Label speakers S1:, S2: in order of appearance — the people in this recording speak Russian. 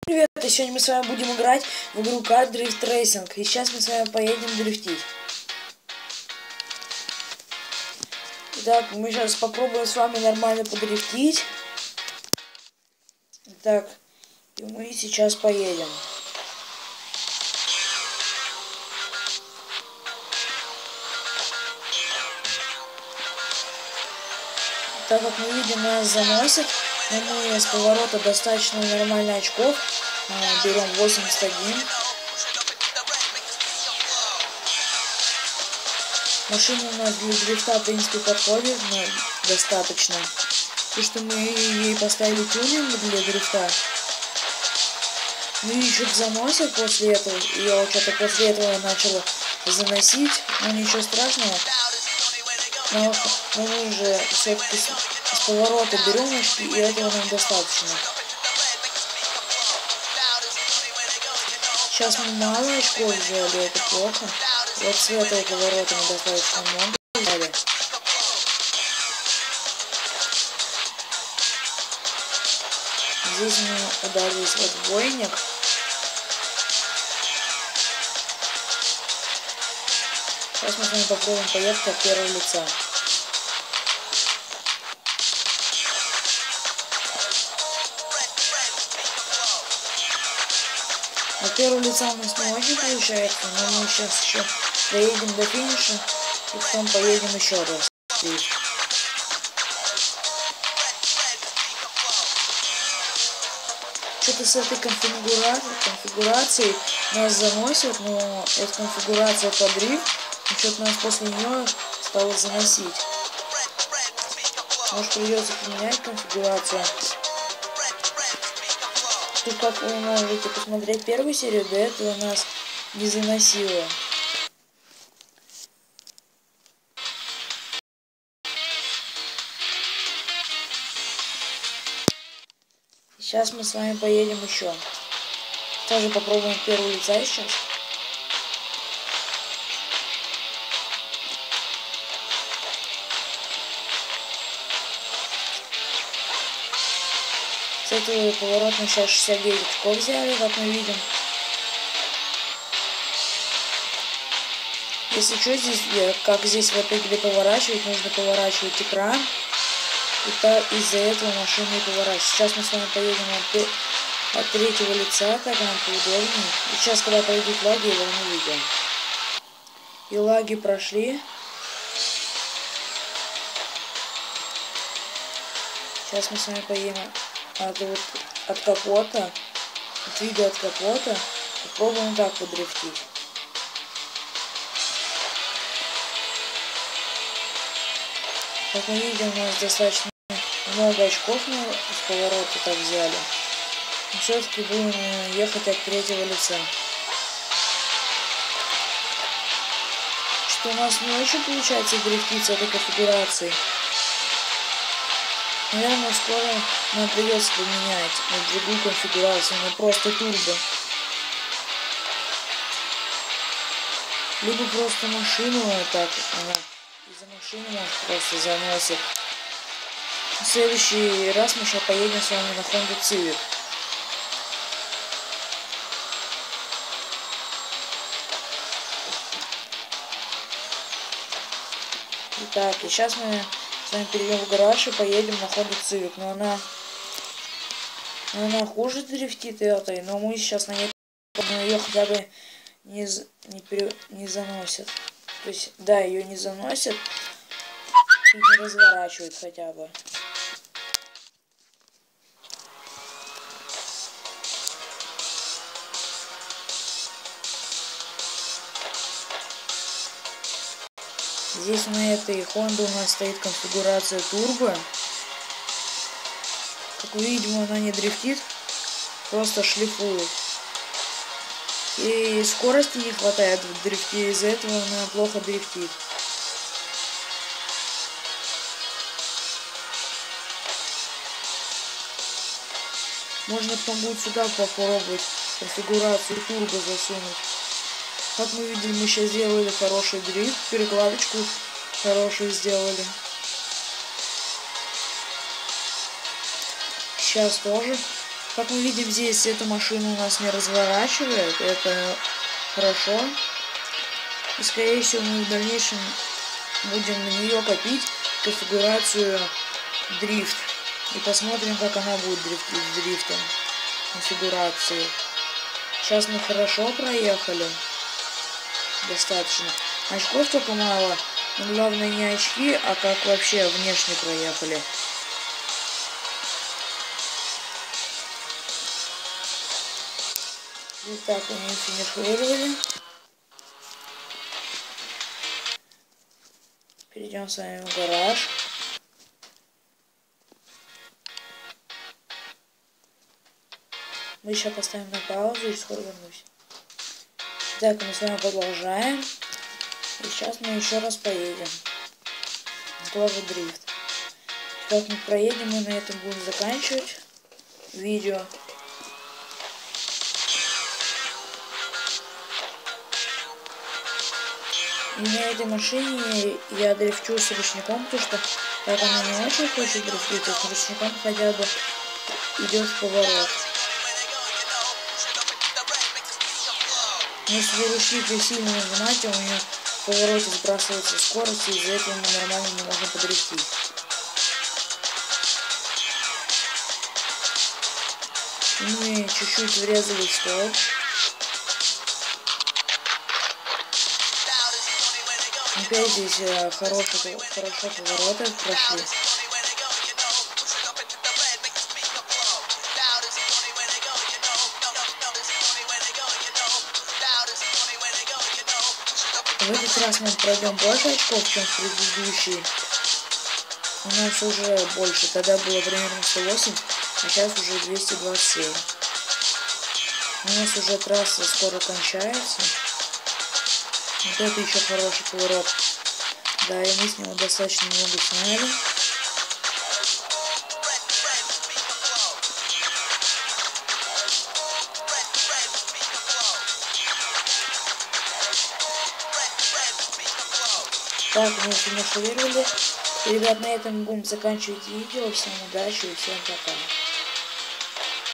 S1: Привет, и сегодня мы с вами будем играть в игру Car Drift Racing. И сейчас мы с вами поедем дрифтить. Итак, мы сейчас попробуем с вами нормально подрифтить. Так, и мы сейчас поедем. Так как мы видим, нас заносит, но мы с поворота достаточно нормально очков. Берем 81. Машина у нас для дрифта, в принципе, подходит, но достаточно. Потому что мы ей поставили тюнинг для дрифта. Ну и чуть заносит после этого. Я вот что-то после этого начала заносить. Но ничего страшного. Но мы уже все-таки с поворота берем очки, и этого нам достаточно. Сейчас мы мало очков взяли, это плохо. Вот с этого поворота мы достаточно много взяли. Здесь мы ударились в отбойник. Сейчас мы с вами попробуем поехать от первого лица. От первого лица у нас не очень получается, но мы сейчас еще доедем до финиша и потом поедем еще раз. Что-то с этой конфигурацией нас заносит, но эта конфигурация под дрифт, что-то нас после нее стало заносить. Может, придется поменять конфигурацию. Тут, как вы можете посмотреть первую серию, до этого нас не заносило. Сейчас мы с вами поедем еще. Тоже попробуем первого лица сейчас. С этого поворота мы сейчас 69 очков взяли, как мы видим. Если что, здесь, как здесь в этой игре поворачивать, нужно поворачивать экран. И из-за этого машина и поворачивает. Сейчас мы с вами поедем от третьего лица, так нам поудобнее. И сейчас, когда пройдут лаги, его не видим. И лаги прошли. Сейчас мы с вами поедем от капота, от вида от капота. Попробуем так подрифтить. Как мы видим, у нас достаточно много очков мы с поворота так взяли. Но все-таки будем ехать от третьего лица. Что у нас не очень получается дрифтить с этой конфигурацией. Наверное, скоро нам придется поменять на другую конфигурацию, на просто турбо. Либо просто машину так, она из-за машины может просто заносит. В следующий раз мы сейчас поедем с вами на Honda Civic. Итак, и сейчас мы с вами перейдем в гараж и поедем на Honda Civic. Но она хуже дрифтит этой, но мы сейчас на ней ее хотя бы не заносит. То есть, да, ее не заносит и не разворачивает хотя бы. Здесь на этой Honda у нас стоит конфигурация турбо. Как вы видите, она не дрифтит, просто шлифует. И скорости не хватает в дрифте, из-за этого она плохо дрифтит. Можно потом будет сюда попробовать конфигурацию турбо засунуть. Как мы видим, мы сейчас сделали хороший дрифт, перекладочку хорошую сделали. Сейчас тоже. Как мы видим, здесь эту машину у нас не разворачивает. Это хорошо. И скорее всего мы в дальнейшем будем на нее копить конфигурацию дрифт. И посмотрим, как она будет дрифтить с дрифтом. Конфигурации. Сейчас мы хорошо проехали. Достаточно. Очков только мало. Но главное не очки, а как вообще внешне проехали. Итак, мы финишировали. Перейдем с вами в гараж. Мы еще поставим на паузу и скоро вернусь. Так, мы с вами продолжаем. И сейчас мы еще раз поедем. Тоже дрифт. Как мы проедем, мы на этом будем заканчивать видео. И на этой машине я дрифчу с ручником, потому что так она не очень хочет дрифтить, а с ручником хотя бы идет в поворот. Но если ручник сильно нажимать, у нее в повороте сбрасывается скорость, и из-за этого мы нормально не можем подрифтить. Мы чуть-чуть врезали в столб. Опять здесь хорошо повороты прошли. В этот раз мы пройдем больше очков, чем в предыдущий. У нас уже больше. Тогда было примерно 108, а сейчас уже 227. У нас уже трасса скоро кончается. Вот это еще хороший поворот. Да, и мы с него достаточно много сняли. Так, мы финишировали. Ребят, на этом будем заканчивать видео. Всем удачи и всем пока.